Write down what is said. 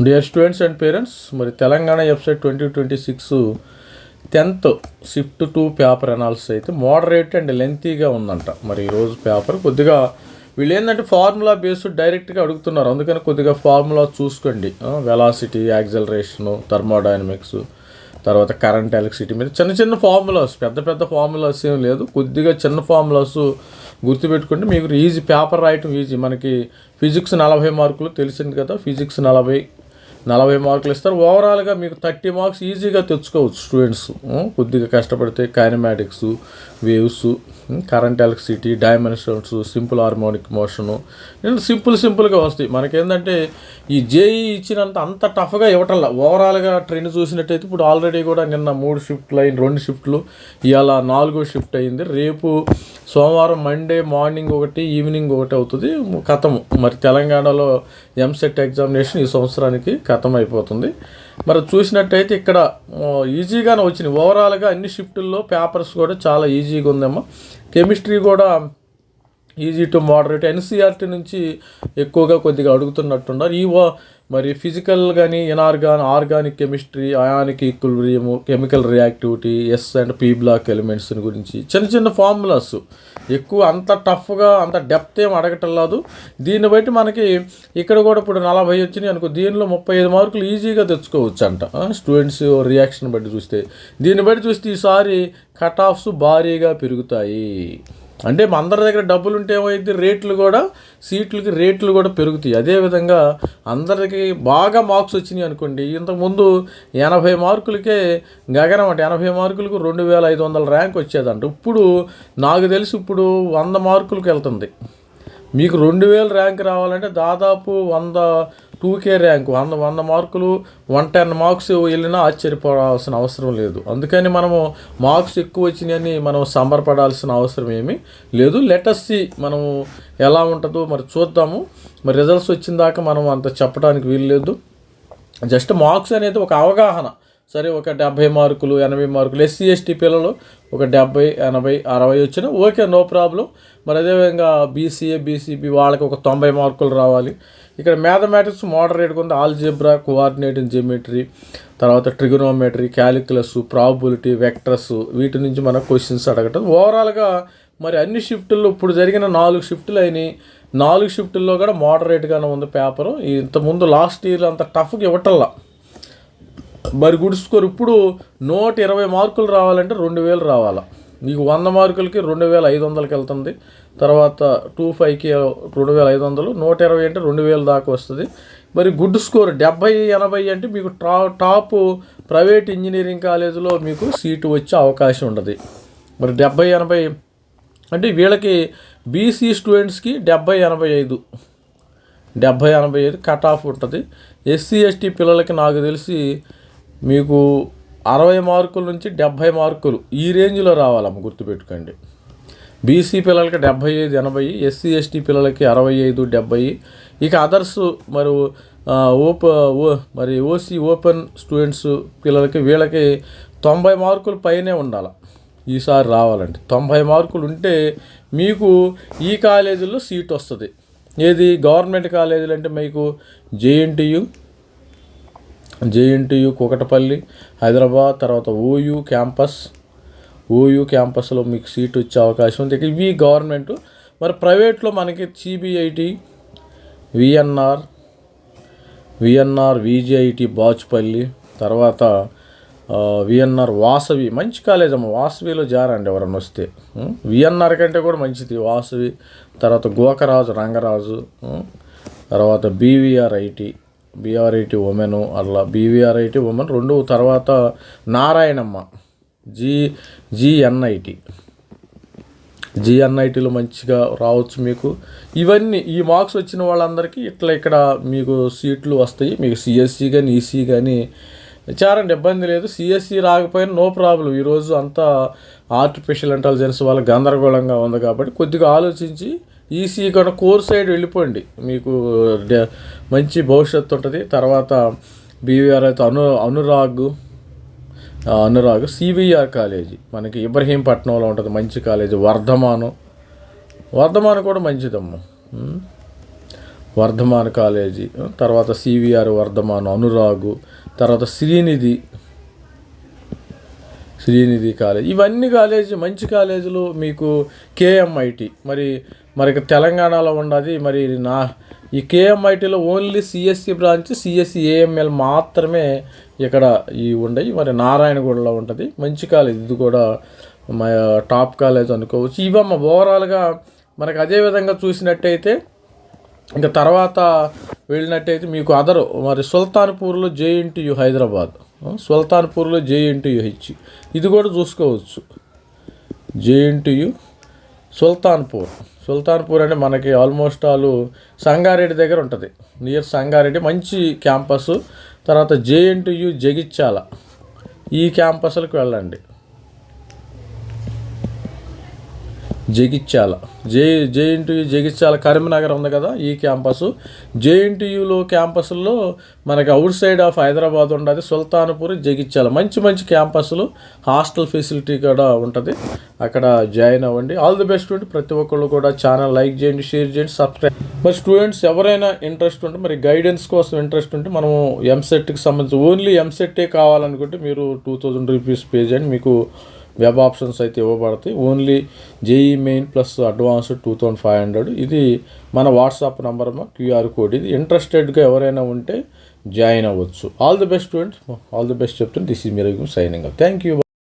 Dear students and parents, మరి Telangana website 2026 10th shift 2 paper analysis అయితే moderate and లెంతీగా ఉందంట. మరి ఈరోజు పేపర్ కొద్దిగా వీళ్ళు ఏంటంటే ఫార్ములా బేస్డ్ డైరెక్ట్గా అడుగుతున్నారు, అందుకని కొద్దిగా ఫార్ములా చూసుకోండి. వెలాసిటీ, యాక్సలరేషను, థర్మోడైనమిక్స్, తర్వాత కరెంట్, ఎలక్ట్రిసిటీ మీద చిన్న చిన్న ఫార్ములాస్, పెద్ద పెద్ద ఫార్ములాస్ ఏం లేదు, కొద్దిగా చిన్న ఫార్ములాస్ గుర్తుపెట్టుకుంటే మీకు ఈజీ పేపర్ రాయటం ఈజీ. మనకి ఫిజిక్స్ 40 మార్కులు తెలిసింది కదా, ఫిజిక్స్ 40 మార్కులు ఇస్తారు. ఓవరాల్గా మీకు 30 మార్క్స్ ఈజీగా తెచ్చుకోవచ్చు స్టూడెంట్స్ కొద్దిగా కష్టపడితే. Kinematics, waves, current, electricity, dimensions, simple harmonic motion సింపుల్గా వస్తాయి. మనకేంటంటే ఈ జేఈ ఇచ్చినంత అంత టఫ్గా ఇవ్వటల్లా. ఓవరాల్గా ట్రెండ్ చూసినట్టయితే ఇప్పుడు ఆల్రెడీ కూడా నిన్న 3 షిఫ్ట్లు అయింది, 2 షిఫ్ట్లు, ఇవాళ 4వ షిఫ్ట్ అయింది. రేపు సోమవారం మండే మార్నింగ్ ఒకటి, ఈవినింగ్ ఒకటి అవుతుంది ఖతం. మరి తెలంగాణలో ఎంసెట్ ఎగ్జామినేషన్ ఈ సంవత్సరానికి ఖతం అయిపోతుంది. మరి చూసినట్టయితే ఇక్కడ ఈజీగానే వచ్చినాయి. ఓవరాల్గా అన్ని షిఫ్టుల్లో పేపర్స్ కూడా చాలా ఈజీగా ఉందమ్మా. కెమిస్ట్రీ కూడా ఈజీ టు మోడరేట్, ఎన్సీఆర్టీ నుంచి ఎక్కువగా కొద్దిగా అడుగుతున్నట్టున్నారు. మరి ఫిజికల్ కానీ organic chemistry, ionic equilibrium, chemical reactivity, s and p block elements గురించి చిన్న ఫార్ములాస్, ఎక్కువ అంత టఫ్గా అంత డెప్త్ ఏం అడగటం. దీన్ని బట్టి మనకి ఇక్కడ కూడా ఇప్పుడు 40 వచ్చినాయి అనుకో, దీనిలో 35 మార్కులు ఈజీగా తెచ్చుకోవచ్చు అంట స్టూడెంట్స్ రియాక్షన్ బట్టి చూస్తే. దీన్ని బట్టి చూస్తే ఈసారి కట్ ఆఫ్స్ భారీగా పెరుగుతాయి. అంటే మా అందరి దగ్గర డబ్బులు ఉంటే ఏమైంది, సీట్లకి రేట్లు కూడా పెరుగుతాయి. అదేవిధంగా అందరికి బాగా మార్క్స్ వచ్చినాయి అనుకోండి, ఇంతకుముందు 80 మార్కులకే గగనం అంటే 80 మార్కులకు 2500 ర్యాంక్ వచ్చేదంట. ఇప్పుడు నాకు తెలిసి ఇప్పుడు 100 మార్కులకు వెళ్తుంది. మీకు 2000 ర్యాంక్ రావాలంటే దాదాపు 2K ర్యాంకు, 100 మార్కులు, 110 మార్క్స్ వెళ్ళినా ఆశ్చర్యపడాల్సిన అవసరం లేదు. అందుకని మనము మార్క్స్ ఎక్కువ వచ్చినాయని మనం సంబరపడాల్సిన అవసరం ఏమీ లేదు. లెటస్ సి మనము ఎలా ఉంటుందో మరి చూద్దాము. మరి రిజల్ట్స్ వచ్చిన దాకా మనం అంత చెప్పడానికి వీల్లేదు. జస్ట్ మార్క్స్ అనేది ఒక అవగాహన. సరే, ఒక 70 మార్కులు, 80 మార్కులు, ఎస్సీ ఎస్టీ పిల్లలు ఒక 70, 80, 60 వచ్చినా ఓకే, నో ప్రాబ్లం. మరి అదేవిధంగా బీసీఏ, బీసీబీ వాళ్ళకి ఒక 90 మార్కులు రావాలి. ఇక్కడ మ్యాథమెటిక్స్ మోడరేట్గా ఉంది. ఆల్జీబ్రా, కోఆర్డినేటింగ్ జియోమెట్రీ, తర్వాత ట్రిగనోమెట్రీ, క్యాలిక్యులస్, ప్రాబబిలిటీ, వెక్టర్స్, వీటి నుంచి మనకు క్వశ్చన్స్ అడగటం. ఓవరాల్గా మరి అన్ని షిఫ్టుల్లో ఇప్పుడు జరిగిన 4 షిఫ్టులు అయినాయి. 4 షిఫ్టుల్లో కూడా మోడరేట్గానే ఉంది పేపరు. ఇంతకుముందు లాస్ట్ ఇయర్ అంత టఫ్గా ఇవ్వటల్లా. మరి గుడ్ స్కోర్ ఇప్పుడు 120 మార్కులు రావాలంటే 2000 రావాలా. మీకు 100 మార్కులకి 2500కి వెళ్తుంది. తర్వాత 25కి 2500, 120 అంటే 2000 దాకా వస్తుంది. మరి గుడ్ స్కోర్ 70, 80 అంటే మీకు టాప్ ప్రైవేట్ ఇంజనీరింగ్ కాలేజీలో మీకు సీటు వచ్చే అవకాశం ఉండదు. మరి 70, 80 అంటే వీళ్ళకి బీసీ స్టూడెంట్స్కి 70, 85 కట్ ఆఫ్ ఉంటుంది. ఎస్సీ ఎస్టీ పిల్లలకి నాకు తెలిసి మీకు 60 మార్కుల నుంచి 70 మార్కులు ఈ రేంజ్లో రావాలమ్మ, గుర్తుపెట్టుకోండి. బీసీ పిల్లలకి 75, 80, ఎస్సీ ఎస్టీ పిల్లలకి 65, 70. ఇక అదర్స్ మరి ఓసీ ఓపెన్ స్టూడెంట్స్ పిల్లలకి వీళ్ళకి 90 మార్కులు పైనే ఉండాలి ఈసారి రావాలంటే. 90 మార్కులు ఉంటే మీకు ఈ కాలేజీల్లో సీట్ వస్తుంది. ఏది గవర్నమెంట్ కాలేజీలు అంటే మీకు జేఎన్టీయు కూకటపల్లి, హైదరాబాద్, తర్వాత ఓయూ క్యాంపస్లో మీకు సీట్ వచ్చే అవకాశం ఉంది. ఇవి గవర్నమెంట్. మరి ప్రైవేట్లో మనకి సిబిఐటి, విఎన్ఆర్, విజేఐటి బాచుపల్లి, తర్వాత విఎన్ఆర్ వాసవి, మంచి కాలేజ్ అమ్మ. వాసవిలో జారండి ఎవరన్నా వస్తే. విఎన్ఆర్ కంటే కూడా మంచిది వాసవి. తర్వాత గోకరాజు, రంగరాజు, తర్వాత బీఆర్ఐటి ఉమెన్, అట్లా బీవీఆర్ఐటి ఉమెన్ 2. తర్వాత నారాయణమ్మ, జిఎన్ఐటీలో మంచిగా రావచ్చు మీకు. ఇవన్నీ ఈ మార్క్స్ వచ్చిన వాళ్ళందరికీ ఇక్కడ మీకు సీట్లు వస్తాయి. మీకు సిఎస్సి కానీ ఈసీ కానీ చారండి, ఇబ్బంది లేదు. సిఎస్సి రాకపోయినా నో ప్రాబ్లం. ఈరోజు అంతా ఆర్టిఫిషియల్ ఇంటెలిజెన్స్ వల్ల గందరగోళంగా ఉంది కాబట్టి కొద్దిగా ఆలోచించి ఈసీ కూడా కోర్ సైడ్ వెళ్ళిపోండి, మీకు మంచి భవిష్యత్తు ఉంటుంది. తర్వాత బీవీఆర్ అయితే అనురాగ్ సివిఆర్ కాలేజీ మనకి ఇబ్రహీంపట్నంలో ఉంటుంది, మంచి కాలేజీ. వర్ధమాన్ కూడా మంచిదమ్మ. వర్ధమాన్ కాలేజీ, తర్వాత సివిఆర్ వర్ధమాన్, అనురాగు, తర్వాత శ్రీనిధి కాలేజ్. ఇవన్నీ మంచి కాలేజీలు. మీకు కేఎంఐటి మరి తెలంగాణలో ఉన్నది. మరి ఈ కేఎంఐటీలో only CSC branch, CSC AML మాత్రమే ఇక్కడ ఉండయి. మరి నారాయణగూడలో ఉంటుంది. మంచి కాలేజ్, ఇది కూడా టాప్ కాలేజ్ అనుకోవచ్చు. ఇవమ్మ ఓవరాల్గా మనకు. అదేవిధంగా చూసినట్టయితే ఇంకా తర్వాత వెళ్ళినట్టయితే మీకు మరి సుల్తాన్పూర్లో జేఎన్టీయు హైదరాబాద్, సుల్తాన్పూర్లో జేఎన్టీయుహెచ్, ఇది కూడా చూసుకోవచ్చు. జేఎన్టీయు సుల్తాన్పూర్ అంటే మనకి ఆల్మోస్ట్ సంగారెడ్డి దగ్గర ఉంటుంది, నియర్ సంగారెడ్డి. మంచి క్యాంపస్. తర్వాత జేఎన్టీయు జగిత్యాల, ఈ క్యాంపస్లకు వెళ్ళండి. జేఎన్టీయు జగిత్యాల కరీంనగర్ ఉంది కదా, ఈ క్యాంపస్. జేఎన్టీయులో క్యాంపస్లో మనకి అవుట్ సైడ్ ఆఫ్ హైదరాబాద్ ఉండదు, సుల్తాన్పూర్, జగిత్యాల. మంచి క్యాంపస్లు, హాస్టల్ ఫెసిలిటీ కూడా ఉంటుంది. అక్కడ జాయిన్ అవ్వండి. All the best student. ప్రతి ఒక్కళ్ళు కూడా ఛానల్ లైక్ చేయండి, షేర్ చేయండి, సబ్స్క్రైబ్. మరి స్టూడెంట్స్ ఎవరైనా ఇంట్రెస్ట్ ఉంటే, మరి గైడెన్స్ కోసం ఇంట్రెస్ట్ ఉంటే, మనము ఎంసెట్కి సంబంధించి ఓన్లీ ఎంసెట్టే కావాలనుకుంటే మీరు 2000 రూపీస్ పే చేయండి. మీకు వెబ్ ఆప్షన్స్ అయితే ఇవ్వబడతాయి. Only JEE main plus advanced 2500. ఇది మన వాట్సాప్ నంబర్, క్యూఆర్ కోడ్. ఇది ఇంట్రెస్టెడ్గా ఎవరైనా ఉంటే జాయిన్ అవ్వచ్చు. All the best students. All the best చెప్తుంది. This is me Raghu signing. Thank you.